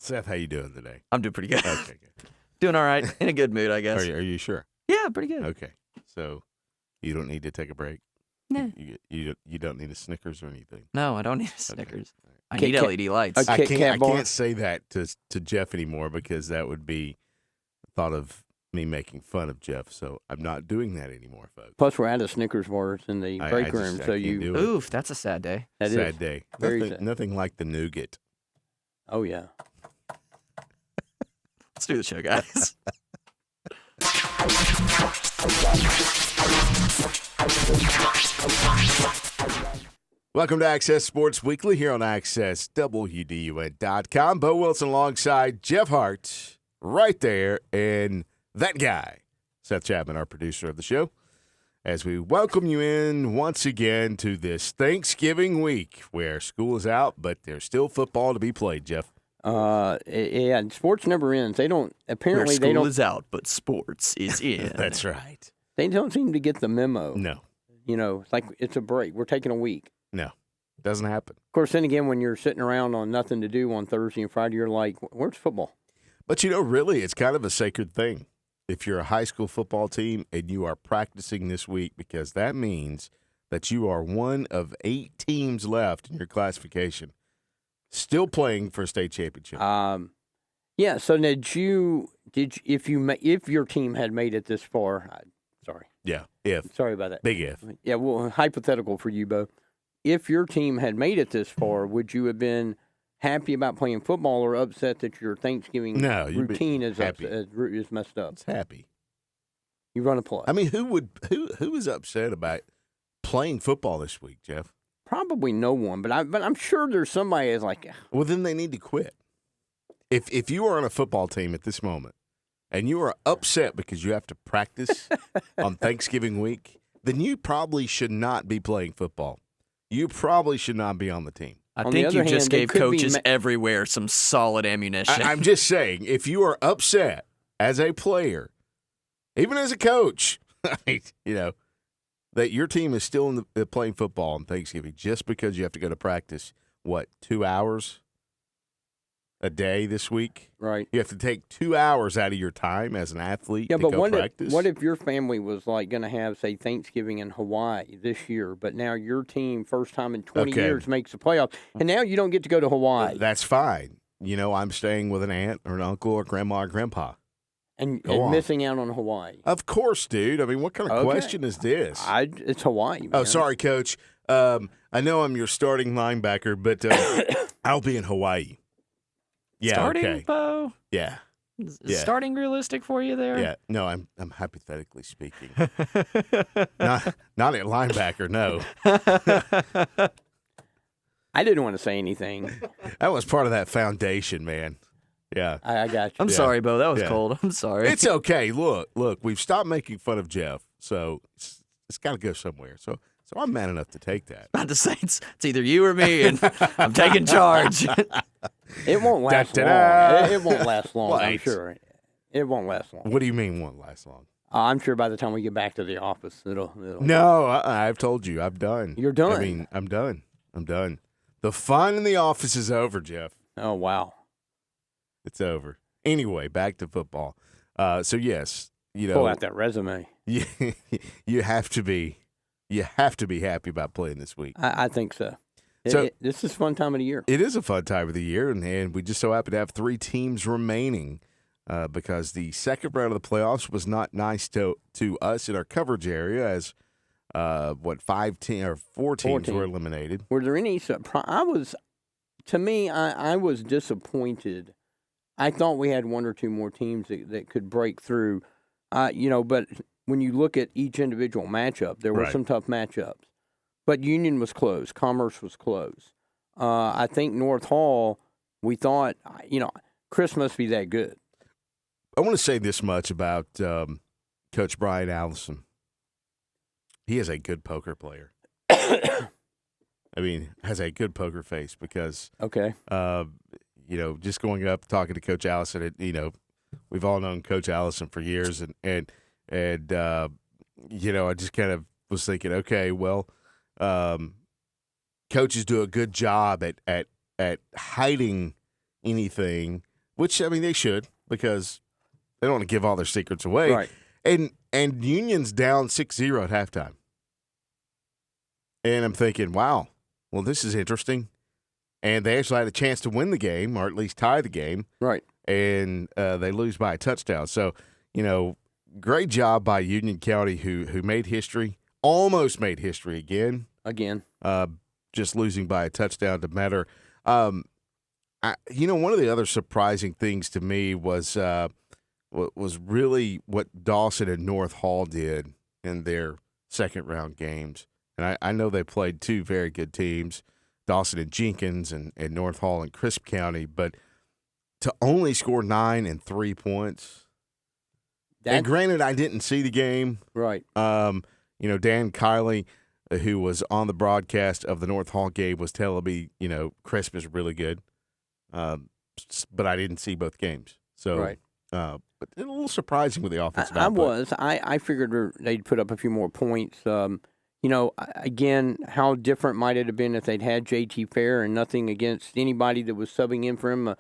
Seth, how you doing today? I'm doing pretty good. Okay, good. Doing all right. In a good mood, I guess. Are you sure? Yeah, pretty good. Okay. So you don't need to take a break? Nah. You don't need a Snickers or anything? No, I don't need a Snickers. Okay. I need LED lights. I can't say that to Jeff anymore because that would be thought of me making fun of Jeff. So I'm not doing that anymore, folks. Plus, we're out of Snickers bars in the break room, so you. Oof, that's a sad day. That sad is day. very sad. Nothing like the nougat. Oh yeah. Let's do the show, guys. Welcome to Access Sports Weekly here on AccessWDUN.com. Bo Wilson alongside Jeff Hart right there, and that guy, Seth Chapman, our producer of the show, as we welcome you in once again to this Thanksgiving week where school is out, but there's still football to be played, Jeff. Yeah, sports never ends. They don't. Apparently, where school is out, but sports is in. That's right. They don't seem to get the memo. No. You know, it's like it's a break. We're taking a week. No. Doesn't happen. Of course, then again, when you're sitting around on nothing to do on Thursday and Friday, you're like, where's football? But, really, it's kind of a sacred thing if you're a high school football team and you are practicing this week, because that means that you are one of 8 teams left in your classification still playing for a state championship. Yeah. So if your team had made it this far, sorry. Yeah. Sorry about that. Big if. Yeah. Well, hypothetical for you, Bo. If your team had made it this far, would you have been happy about playing football or upset that your Thanksgiving routine is messed up? It's happy. You run a play. I mean, who is upset about playing football this week, Jeff? Probably no one, but I'm sure there's somebody that's like, well, then they need to quit. If you are on a football team at this moment and you are upset because you have to practice on Thanksgiving week, then you probably should not be playing football. You probably should not be on the team. I think you just gave coaches everywhere some solid ammunition. I'm just saying, if you are upset as a player, even as a coach, that your team is still playing football on Thanksgiving just because you have to go to practice, 2 hours a day this week? Right. You have to take 2 hours out of your time as an athlete to go practice? What if your family was going to have, say, Thanksgiving in Hawaii this year, but now your team, first time in 20 years, makes the playoffs, and now you don't get to go to Hawaii? That's fine. I'm staying with an aunt or an uncle or grandma or grandpa. And missing out on Hawaii. Of course, dude. I mean, what kind of question is this? It's Hawaii, man. Oh, sorry, Coach. I know I'm your starting linebacker, but I'll be in Hawaii. Yeah, starting, Bo? Yeah. Is starting realistic for you there? Yeah. No, I'm hypothetically speaking. not at linebacker, no. I didn't want to say anything. That was part of that foundation, man. Yeah. I got you. I'm sorry, Bo. That was cold. I'm sorry. It's okay. Look, we've stopped making fun of Jeff, so it's got to go somewhere. So I'm man enough to take that. About to say it's either you or me, and I'm taking charge. It won't last long. It won't last long, I'm sure. It won't last long. What do you mean won't last long? I'm sure by the time we get back to the office, it'll No, I've told you. I'm done. You're done? I mean, I'm done. The fun in the office is over, Jeff. Oh, wow. It's over. Anyway, back to football. So, yes, pull out that resume. You have to be happy about playing this week. I think so. This is a fun time of the year. It is a fun time of the year, and we just so happen to have 3 teams remaining because the second round of the playoffs was not nice to us in our coverage area as 4 teams were eliminated. Were there any surprise? I was disappointed. I thought we had 1 or 2 more teams that could break through, but when you look at each individual matchup, there were some tough matchups. But Union was close. Commerce was close. I think North Hall, we thought, Chris must be that good. I want to say this much about Coach Brian Allison. He is a good poker player. I mean, has a good poker face because, just going up, talking to Coach Allison, we've all known Coach Allison for years, and I just kind of was thinking, okay, well, coaches do a good job at hiding anything which, I mean, they should because they don't want to give all their secrets away. Right. And Union's down 6-0 at halftime. And I'm thinking, wow, well, this is interesting. And they actually had a chance to win the game or at least tie the game. Right. And they lose by a touchdown. So, great job by Union County who made history, almost made history again. Just losing by a touchdown to Metter. One of the other surprising things to me was really what Dawson and North Hall did in their second-round games. And I know they played two very good teams, Dawson and Jenkins and North Hall and Crisp County, but to only score 9 and 3 points. And granted, I didn't see the game. Right. Dan Kiley, who was on the broadcast of the North Hall game, was telling me, Crisp is really good. But I didn't see both games. So, right. But a little surprising with the offensive output. I figured they'd put up a few more points. Again, how different might it have been if they'd had J.T. Fair, and nothing against anybody that was subbing in for him.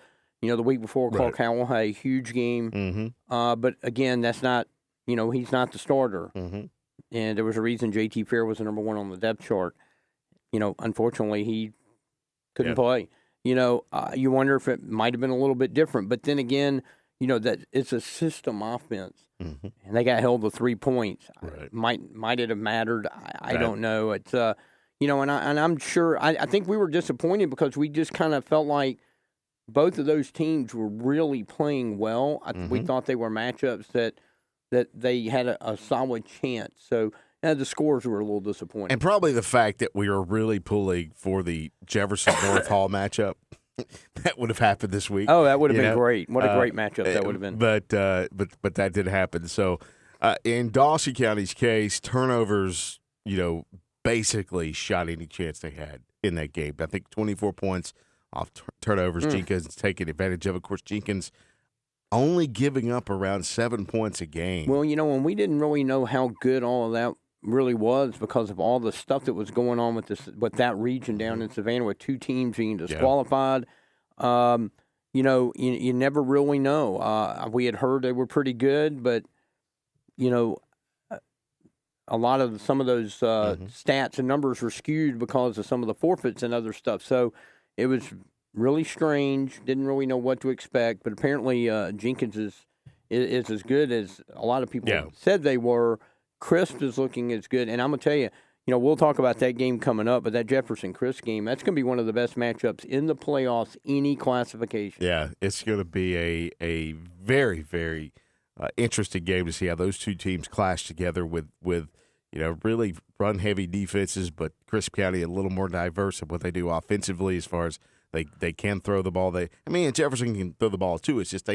The week before, Clark Howell had a huge game. Mm-hmm. But again, that's not, he's not the starter. Mm-hmm. And there was a reason J.T. Fair was the number one on the depth chart. Unfortunately, he couldn't play. You wonder if it might have been a little bit different. But then again, that it's a system offense, mm-hmm. and they got held to 3 points. Right. Might it have mattered? I don't know. It's and I'm sure. I think we were disappointed because we just kind of felt like both of those teams were really playing well. Mm-hmm. We thought they were matchups that they had a solid chance. So the scores were a little disappointing. And probably the fact that we were really pulling for the Jefferson North Hall matchup. That would have happened this week. Oh, that would have been great. What a great matchup that would have been. But that did happen. So in Dawson County's case, turnovers, basically shot any chance they had in that game. I think 24 points off turnovers. Jenkins taking advantage of. Of course, Jenkins only giving up around 7 points a game. Well, when we didn't really know how good all of that really was because of all the stuff that was going on with that region down in Savannah with two teams being disqualified. You never really know. We had heard they were pretty good, but a lot of some of those stats and numbers were skewed because of some of the forfeits and other stuff. So it was really strange. Didn't really know what to expect, but apparently Jenkins is as good as a lot of people said they were. Crisp is looking as good, and I'm going to tell you, we'll talk about that game coming up, but that Jefferson-Crisp game, that's going to be one of the best matchups in the playoffs, any classification. Yeah, it's going to be a very, very interesting game to see how those two teams clash together with really run-heavy defenses, but Crisp County a little more diverse in what they do offensively as far as they can throw the ball. Jefferson can throw the ball too. It's just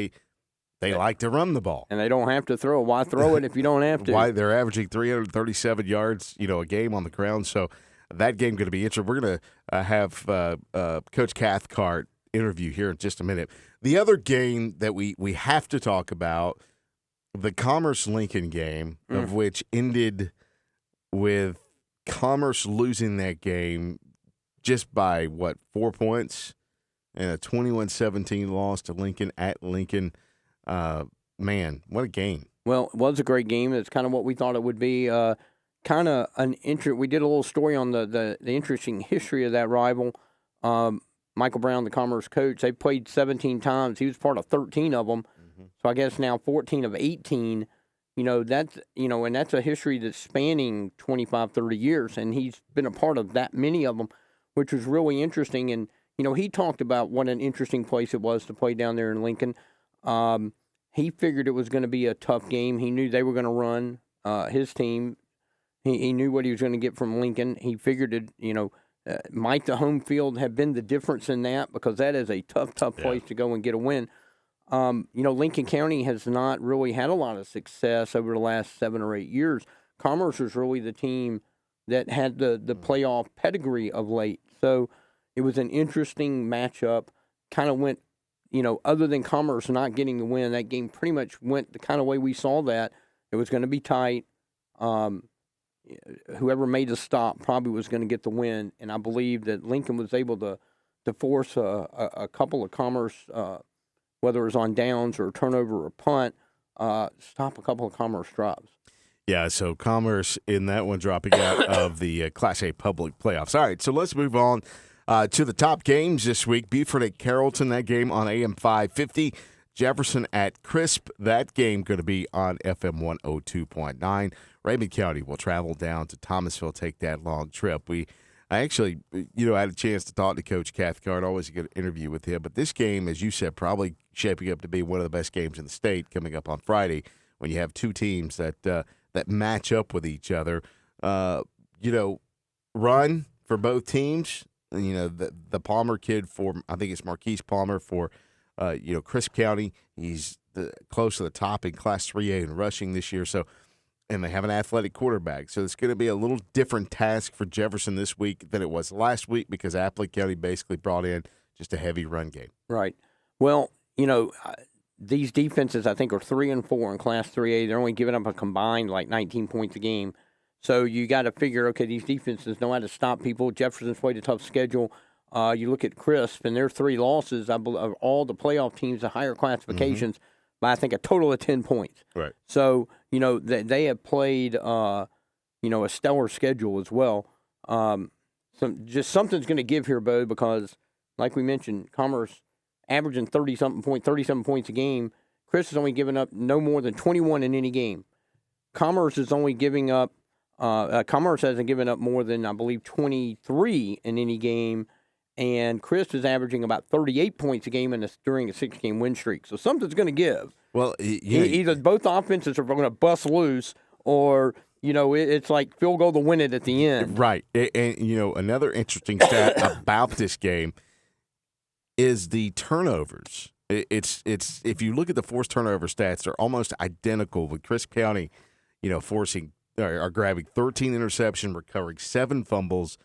they like to run the ball. And they don't have to throw it. Why throw it if you don't have to? Why they're averaging 337 yards, a game on the ground. So that game going to be interesting. We're going to have Coach Cathcart interview here in just a minute. The other game that we have to talk about, the Commerce-Lincoln game, of which ended with Commerce losing that game just by, 4 points? And a 21-17 loss to Lincoln at Lincoln. Man, what a game. Well, it was a great game. It's kind of what we thought it would be. Kind of we did a little story on the interesting history of that rival. Michael Brown, the Commerce coach, they played 17 times. He was part of 13 of them. Mm-hmm. So I guess now 14 of 18. That's and that's a history that's spanning 25, 30 years, and he's been a part of that many of them, which was really interesting. And he talked about what an interesting place it was to play down there in Lincoln. He figured it was going to be a tough game. He knew they were going to run his team. He knew what he was going to get from Lincoln. He figured it, might the home field have been the difference in that, because that is a tough place to go and get a win. Lincoln County has not really had a lot of success over the last 7 or 8 years. Commerce was really the team that had the playoff pedigree of late. So it was an interesting matchup. Kind of went, other than Commerce not getting the win, that game pretty much went the kind of way we saw that. It was going to be tight. Whoever made the stop probably was going to get the win, and I believe that Lincoln was able to force a couple of Commerce whether it was on downs or turnover or punt, stop a couple of Commerce drives. Yeah, so Commerce in that one dropping out of the Class A public playoffs. All right, so let's move on to the top games this week. Buford at Carrollton, that game on AM 550. Jefferson at Crisp, that game going to be on FM 102.9. Raymond County will travel down to Thomasville, take that long trip. I actually, had a chance to talk to Coach Cathcart. Always a good interview with him. But this game, as you said, probably shaping up to be one of the best games in the state coming up on Friday when you have two teams that match up with each other. Run for both teams. The Palmer kid for, I think it's Marquise Palmer for, Crisp County. He's close to the top in Class 3A in rushing this year. And they have an athletic quarterback. So it's going to be a little different task for Jefferson this week than it was last week because Appling County basically brought in just a heavy run game. Right. Well, these defenses, I think, are 3-4 in Class 3A. They're only giving up a combined 19 points a game. So you got to figure, okay, these defenses know how to stop people. Jefferson's played a tough schedule. You look at Crisp, and their 3 losses, I believe, of all the playoff teams, the higher classifications, by I think a total of 10 points. Right. So, they have played, a stellar schedule as well. Something's going to give here, Bo, because, like we mentioned, Commerce averaging 37 points a game. Chris is only giving up no more than 21 in any game. Commerce is only giving up. Commerce hasn't given up more than, I believe, 23 in any game. And Chris is averaging about 38 points a game during a 6-game win streak. So something's going to give. Well, either both offenses are going to bust loose, or it's like field goal to win it at the end. Right. And another interesting stat about this game is the turnovers. It's if you look at the forced turnover stats, they're almost identical with Crisp County, forcing or grabbing 13 interceptions, recovering 7 fumbles.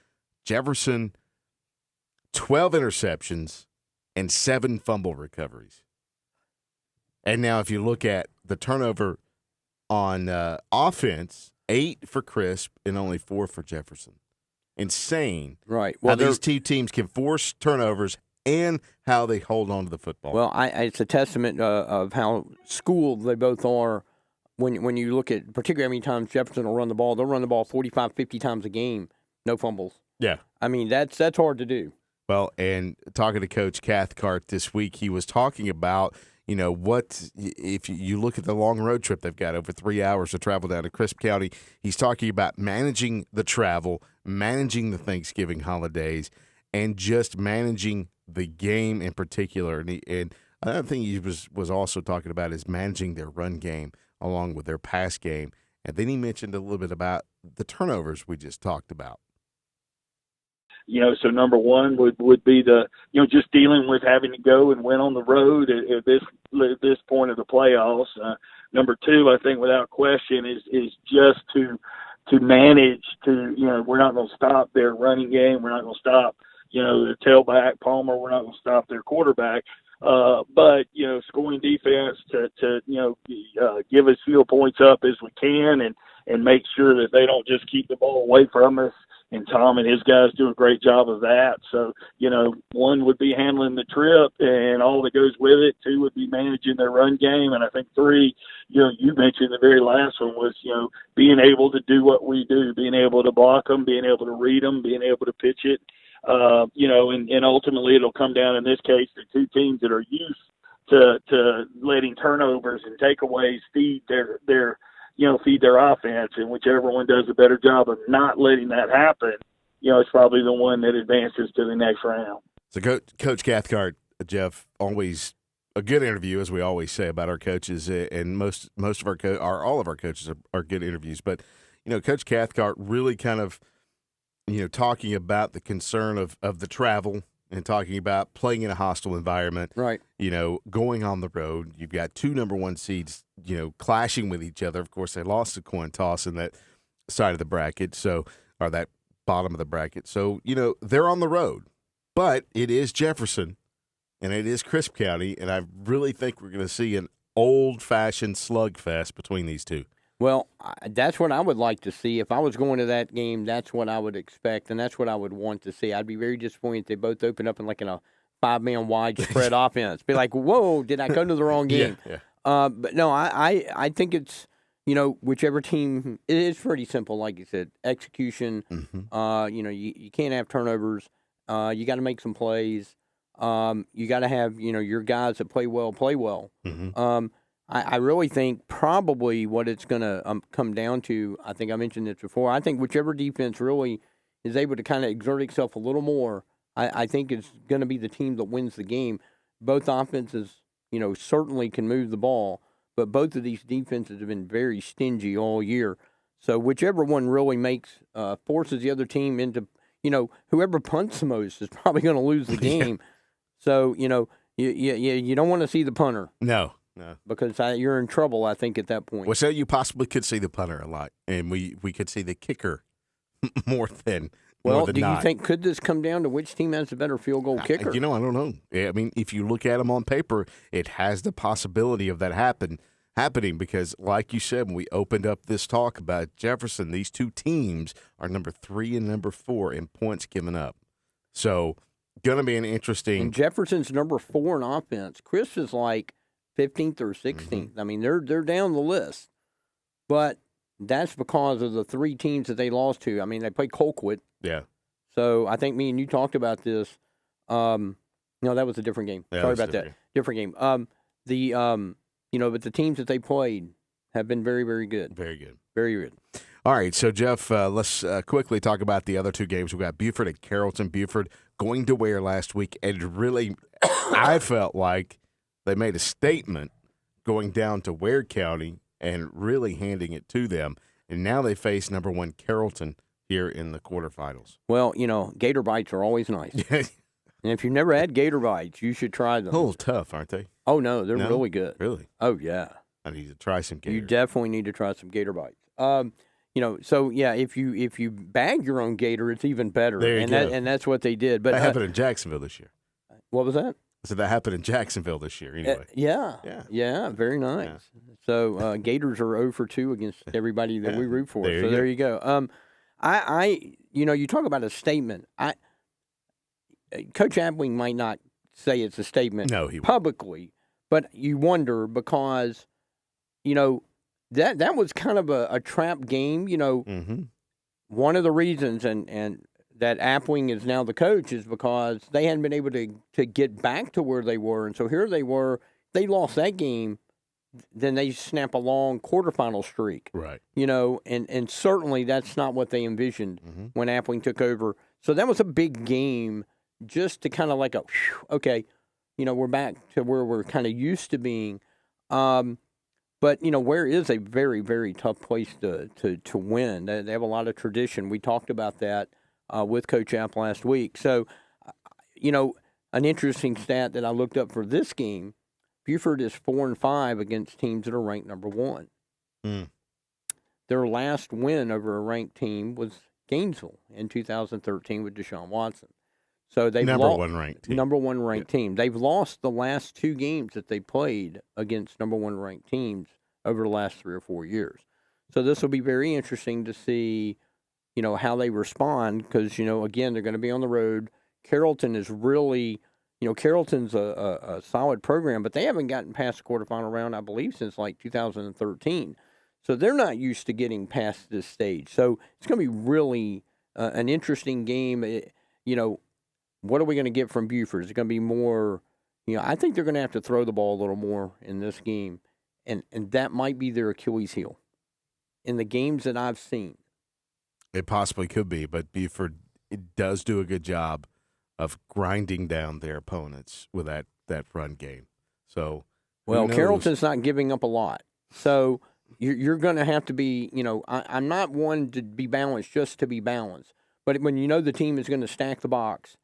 Jefferson, 12 interceptions and 7 fumble recoveries. And now if you look at the turnover on offense, 8 for Crisp and only 4 for Jefferson. Insane. Right. Well, these two teams can force turnovers and how they hold on to the football. Well, it's a testament of how schooled they both are. When you look at, particularly how many times Jefferson will run the ball, they'll run the ball 45, 50 times a game, no fumbles. Yeah. I mean, that's hard to do. Well, and talking to Coach Cathcart this week, he was talking about, what if you look at the long road trip they've got over 3 hours to travel down to Crisp County. He's talking about managing the travel, managing the Thanksgiving holidays, and just managing the game in particular. And another thing he was also talking about is managing their run game along with their pass game. And then he mentioned a little bit about the turnovers we just talked about. So number one would be the, just dealing with having to go and win on the road at this point of the playoffs. Number two, I think without question is just to manage we're not going to stop their running game. We're not going to stop, the tailback Palmer. We're not going to stop their quarterback. But scoring defense to give as few points up as we can and make sure that they don't just keep the ball away from us. And Tom and his guys do a great job of that. So, one would be handling the trip and all that goes with it. 2 would be managing their run game. And I think 3, you mentioned the very last one was, being able to do what we do, being able to block them, being able to read them, being able to pitch it. And ultimately it'll come down in this case to 2 teams that are used to letting turnovers and takeaways feed their offense, and whichever one does a better job of not letting that happen, it's probably the one that advances to the next round. So Coach Cathcart, Jeff, always a good interview, as we always say about our coaches, and most of all of our coaches are good interviews. But Coach Cathcart really kind of talking about the concern of the travel and talking about playing in a hostile environment. Right. Going on the road. You've got 2 number 1 seeds, clashing with each other. Of course, they lost the coin toss in that side of the bracket, or that bottom of the bracket. So, they're on the road. But it is Jefferson, and it is Crisp County, and I really think we're going to see an old-fashioned slugfest between these two. Well, that's what I would like to see. If I was going to that game, that's what I would expect, and that's what I would want to see. I'd be very disappointed if they both open up in a 5-man wide spread offense. Be like, whoa, did I go to the wrong game? Yeah. But no, I think it's, whichever team, it is pretty simple, like you said, execution. Mm-hmm. You can't have turnovers. You got to make some plays. You got to have, your guys that play well. Mm-hmm. I really think probably what it's going to come down to, I think I mentioned this before, I think whichever defense really is able to kind of exert itself a little more, I think it's going to be the team that wins the game. Both offenses, certainly can move the ball, but both of these defenses have been very stingy all year. So whichever one really forces the other team into, whoever punts the most is probably going to lose the game. So, you don't want to see the punter. No. Because you're in trouble, I think, at that point. Well, so you possibly could see the punter a lot, and we could see the kicker more than do not. You think, could this come down to which team has a better field goal kicker? I don't know. I mean, if you look at them on paper, it has the possibility of that happening because, like you said, when we opened up this talk about Jefferson, these two teams are number 3 and number 4 in points given up. So, going to be an interesting. And Jefferson's number 4 in offense. Chris is like 15th or 16th. Mm-hmm. I mean, they're down the list. But that's because of the 3 teams that they lost to. I mean, they played Colquitt. Yeah. So I think me and you talked about this. No, that was a different game. Yeah, Sorry about that. Different game. But the teams that they played have been very, very good. Very good. Very good. All right, so Jeff, let's quickly talk about the other 2 games. We got Buford at Carrollton. Buford going to Ware last week, and really, I felt like they made a statement going down to Ware County and really handing it to them. And now they face number 1 Carrollton here in the quarterfinals. Well, Gator Bites are always nice. And if you've never had Gator Bites, you should try them. A little tough, aren't they? Oh, no, they're really good. Really? Oh, yeah. I need to try some Gator. You definitely need to try some Gator Bites. So yeah, if you bag your own gator, it's even better. There you go. And that's what they did. But that happened in Jacksonville this year. What was that? So that happened in Jacksonville this year. Anyway. Yeah, very nice. Yeah. So Gators are 0 for 2 against everybody that we root for. There you go. You talk about a statement. Coach Abwing might not say it's a statement publicly, but you wonder because, that was kind of a trap game. Mm-hmm. One of the reasons and that Abwing is now the coach is because they hadn't been able to get back to where they were. And so here they were. They lost that game. Then they snap a long quarterfinal streak. Right. And certainly that's not what they envisioned when Abwing took over. So that was a big game just to kind of like okay, we're back to where we're kind of used to being. But, Ware is a very, very tough place to win. They have a lot of tradition. We talked about that with Coach App last week. So, an interesting stat that I looked up for this game, Buford is 4-5 against teams that are ranked number 1. Mm. Their last win over a ranked team was Gainesville in 2013 with Deshaun Watson. So they've number 1 ranked team. Number 1 ranked team. They've lost the last 2 games that they played against number 1 ranked teams over the last 3 or 4 years. So this will be very interesting to see, how they respond because, again, they're going to be on the road. Carrollton is really, Carrollton's a solid program, but they haven't gotten past the quarterfinal round, I believe, since like 2013. So they're not used to getting past this stage. So it's going to be really an interesting game. What are we going to get from Buford? Is it going to be more, I think they're going to have to throw the ball a little more in this game, and that might be their Achilles heel in the games that I've seen. It possibly could be, but Buford does do a good job of grinding down their opponents with that run game. So, Carrollton's not giving up a lot. So you're going to have to be, I'm not one to be balanced just to be balanced, but when the team is going to stack the box,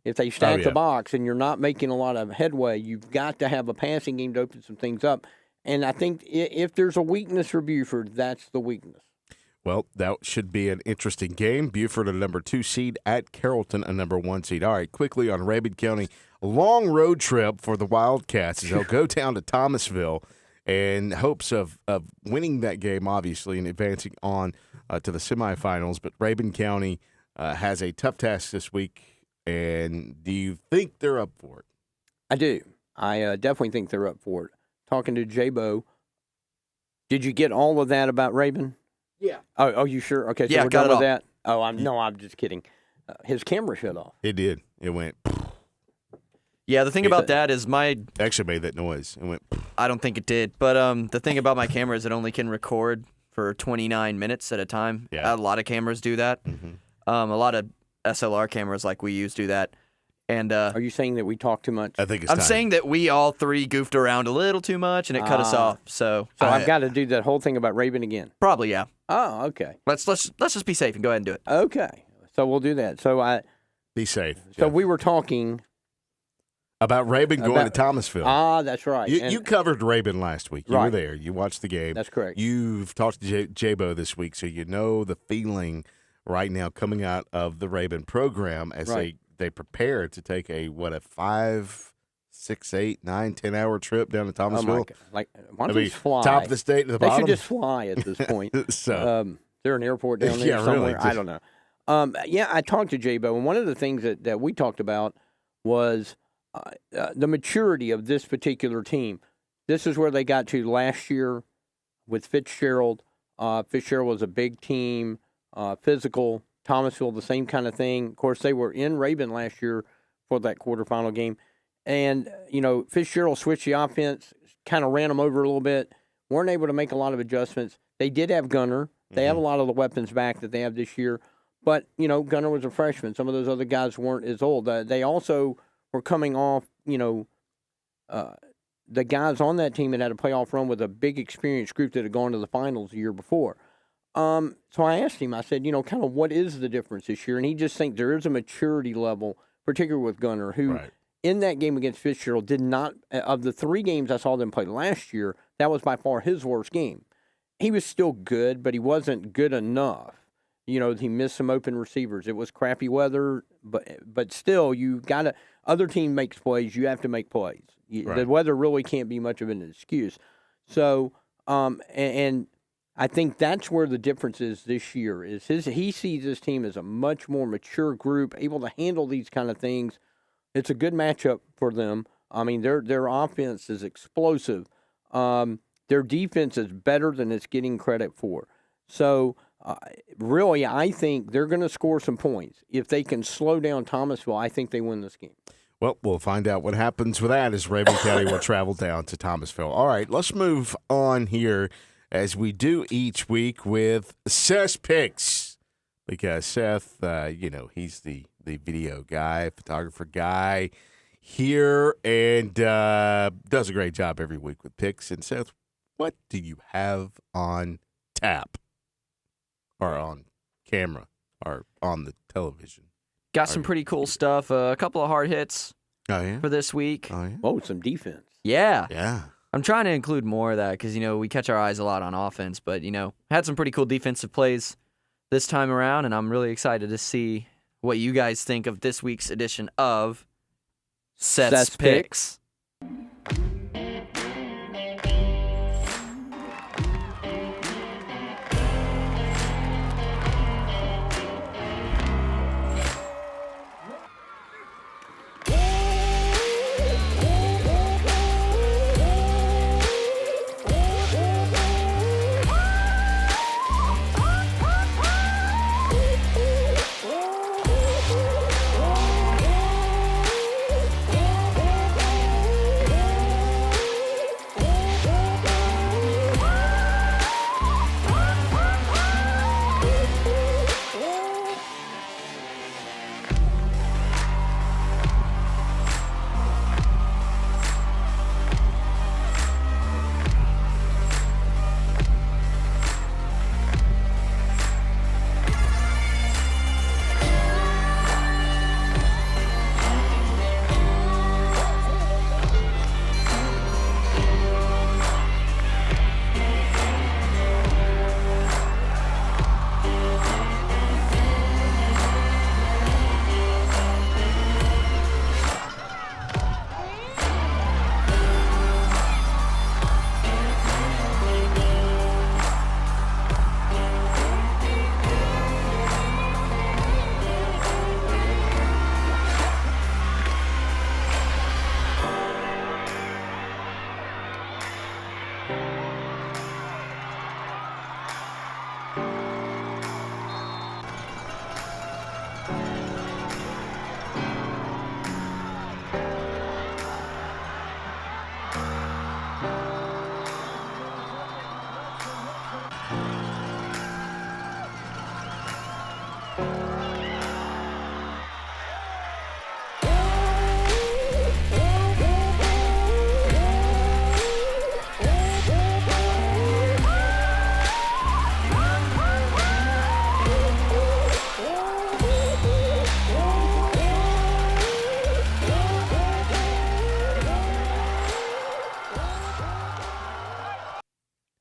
if they stack the box and you're not making a lot of headway, you've got to have a passing game to open some things up. And I think if there's a weakness for Buford, that's the weakness. Well, that should be an interesting game. Buford, a number 2 seed, at Carrollton, a number 1 seed. All right, quickly on Rabid County, a long road trip for the Wildcats as they'll go down to Thomasville in hopes of winning that game, obviously, and advancing on to the semifinals. But Rabid County has a tough task this week And do you think they're up for it? I do. I definitely think they're up for it. Talking to J-Bo, did you get all of that about Rabin? Yeah. Oh, you sure? Okay, so yeah, we're got done it with all. that? Oh, I'm just kidding. His camera shut off. It did. It went. Yeah, the thing about that is actually made that noise. It went. I don't think it did, but the thing about my camera is it only can record for 29 minutes at a time. Yeah. A lot of cameras do that. Mm-hmm. A lot of SLR cameras like we use do that. And are you saying that we talk too much? I think it's I'm time. saying that we all three goofed around a little too much, and it cut us off. So I've got to do that whole thing about Rabin again. Probably, yeah. Oh, okay. Let's just be safe and go ahead and do it. Okay, so we'll do that. So Be safe. So Jeff. we were talking about Rabin going to Thomasville. That's right. You covered Rabin last week. You were there. You watched the game. That's correct. You've talked to J-Bo this week, so you know the feeling right now coming out of the Rabin program as they prepare to take a 5, 6, 8, 9, 10 hour trip down to Thomasville. Oh my God. Like, why don't they just fly? Top of the state to the bottom. They should just fly at this point. So, is there an airport down there somewhere? Really, I don't know. Yeah, I talked to J-Bo, and one of the things that we talked about was the maturity of this particular team. This is where they got to last year with Fitzgerald. Fitzgerald was a big team, physical. Thomasville, the same kind of thing. Of course, they were in Rabin last year for that quarterfinal game. And, Fitzgerald switched the offense, kind of ran them over a little bit, weren't able to make a lot of adjustments. They did have Gunner. They have a lot of the weapons back that they have this year. But, Gunner was a freshman. Some of those other guys weren't as old. They also were coming off, the guys on that team had a playoff run with a big experienced group that had gone to the finals the year before. So I asked him, I said, kind of what is the difference this year? And he just thinks there is a maturity level, particularly with Gunner, who in that game against Fitzgerald did not, of the 3 games I saw them play last year, that was by far his worst game. He was still good, but he wasn't good enough. He missed some open receivers. It was crappy weather, but still, other team makes plays, you have to make plays. The weather really can't be much of an excuse. So, and I think that's where the difference is this year. He sees this team as a much more mature group, able to handle these kind of things. It's a good matchup for them. I mean, their offense is explosive. Their defense is better than it's getting credit for. So, really, I think they're going to score some points. If they can slow down Thomasville, I think they win this game. Well, we'll find out what happens with that as Rabin County will travel down to Thomasville. All right, let's move on here as we do each week with Seth's Picks. Because Seth, he's the video guy, photographer guy here, and does a great job every week with picks. And Seth, what do you have on tap or on camera or on the television? Got some pretty cool stuff. A couple of hard hits for this week. Oh, yeah. Oh, some defense. Yeah. Yeah. I'm trying to include more of that because, we catch our eyes a lot on offense, but, had some pretty cool defensive plays this time around, and I'm really excited to see what you guys think of this week's edition of Seth's Picks.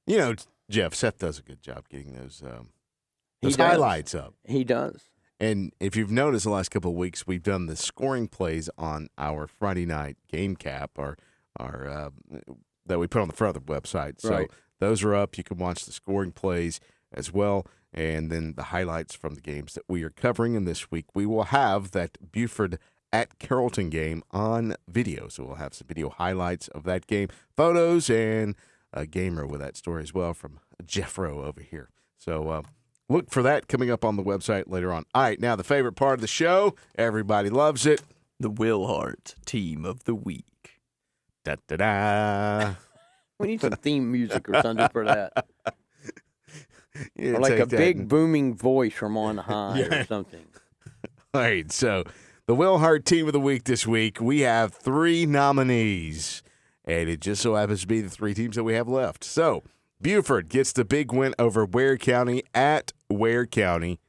You know, Jeff, Seth does a good job getting those He does. highlights up. He does. And if you've noticed the last couple of weeks, we've done the scoring plays on our Friday night game cap, or that we put on the front of the website. So Right. those are up. You can watch the scoring plays as well, and then the highlights from the games that we are covering. And this week, we will have that Buford at Carrollton game on video. So we'll have some video highlights of that game, photos, and a gamer with that story as well from Jeff Rowe over here. So look for that coming up on the website later on. All right, now the favorite part of the show. Everybody loves it. The Will Hart Team of the Week. Da-da-da. We need some theme music or something for that. Yeah, Or like take a that big and- booming voice from on high Yeah. or something. All right, so the Will Hart Team of the Week this week, we have 3 nominees, and it just so happens to be the 3 teams that we have left. So Buford gets the big win over Ware County at Ware County.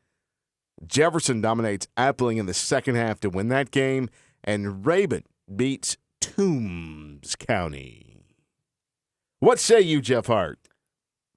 Jefferson dominates Appling in the second half to win that game, and Rabun beats Toombs County. What say you, Jeff Hart?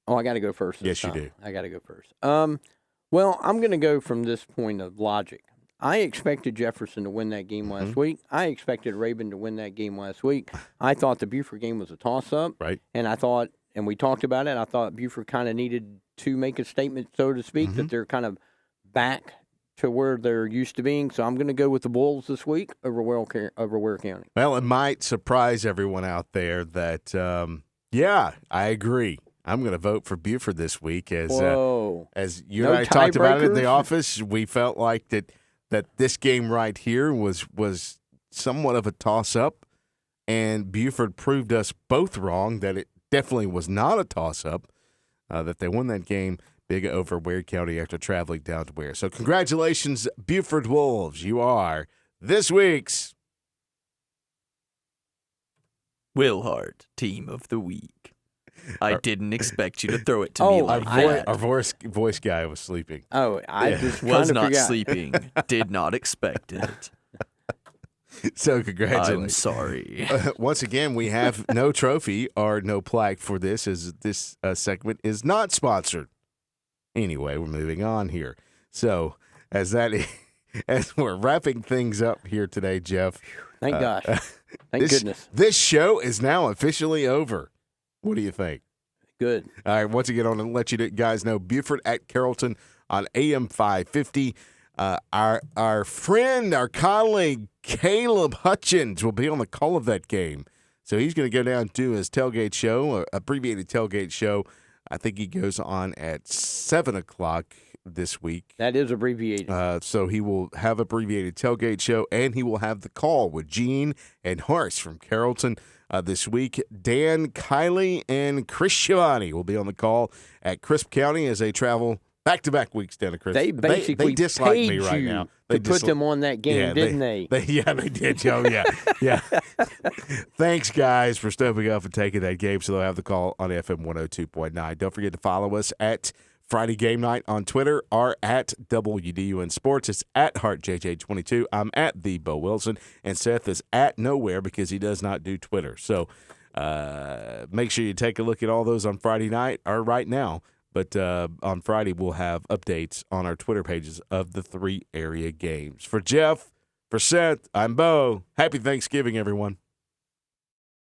Oh, I got to go first. Yes, you time. do. I got to go first. Well, I'm going to go from this point of logic. I expected Jefferson to win that game last week. I expected Rabun to win that game last week. I thought the Buford game was a toss-up. Right. And I thought, and we talked about it, I thought Buford kind of needed to make a statement, so to speak, that they're kind of back to where they're used to being. So I'm going to go with the Wolves this week over Ware County. Well, it might surprise everyone out there that, yeah, I agree. I'm going to vote for Buford this week as Whoa. you No and I talked about it in the tiebreakers? office. We felt like that this game right here was somewhat of a toss-up, and Buford proved us both wrong that it definitely was not a toss-up, that they won that game big over Ware County after traveling down to Ware. So congratulations, Buford Wolves. You are this week's Will Hart Team of the Week. I didn't expect you to throw it to Oh, me like that. our voice guy was sleeping. Oh, I Yeah. just Was trying to not figure out. sleeping. Did not expect it. So I'm congratulations. sorry. Once again, we have no trophy or no plaque for this, as this segment is not sponsored. Anyway, we're moving on here. So as we're wrapping things up here today, Jeff. Thank gosh. Thank goodness. This show is now officially over. What do you think? Good. All right, once again, I want to let you guys know Buford at Carrollton on AM 550. Our friend, our colleague, Caleb Hutchins will be on the call of that game. So he's going to go down and do his tailgate show, abbreviated tailgate show. I think he goes on at 7 o'clock this week. That is abbreviated. So he will have abbreviated tailgate show, and he will have the call with Gene and Horace from Carrollton this week. Dan, Kylie, and Chris Shivani will be on the call at Crisp County as they travel back-to-back weeks down to Crisp. They basically they dislike paid me right you now. to They put them on that game, didn't they? Yeah, they did. Oh, yeah. Yeah. Thanks, guys, for stepping up and taking that game. So they'll have the call on FM 102.9. Don't forget to follow us at Friday Game Night on Twitter or at WDUN Sports. It's at HartJJ22. I'm at the Bo Wilson, and Seth is at nowhere because he does not do Twitter. So make sure you take a look at all those on Friday night or right now. But on Friday, we'll have updates on our Twitter pages of the 3 area games. For Jeff, for Seth, I'm Bo. Happy Thanksgiving, everyone.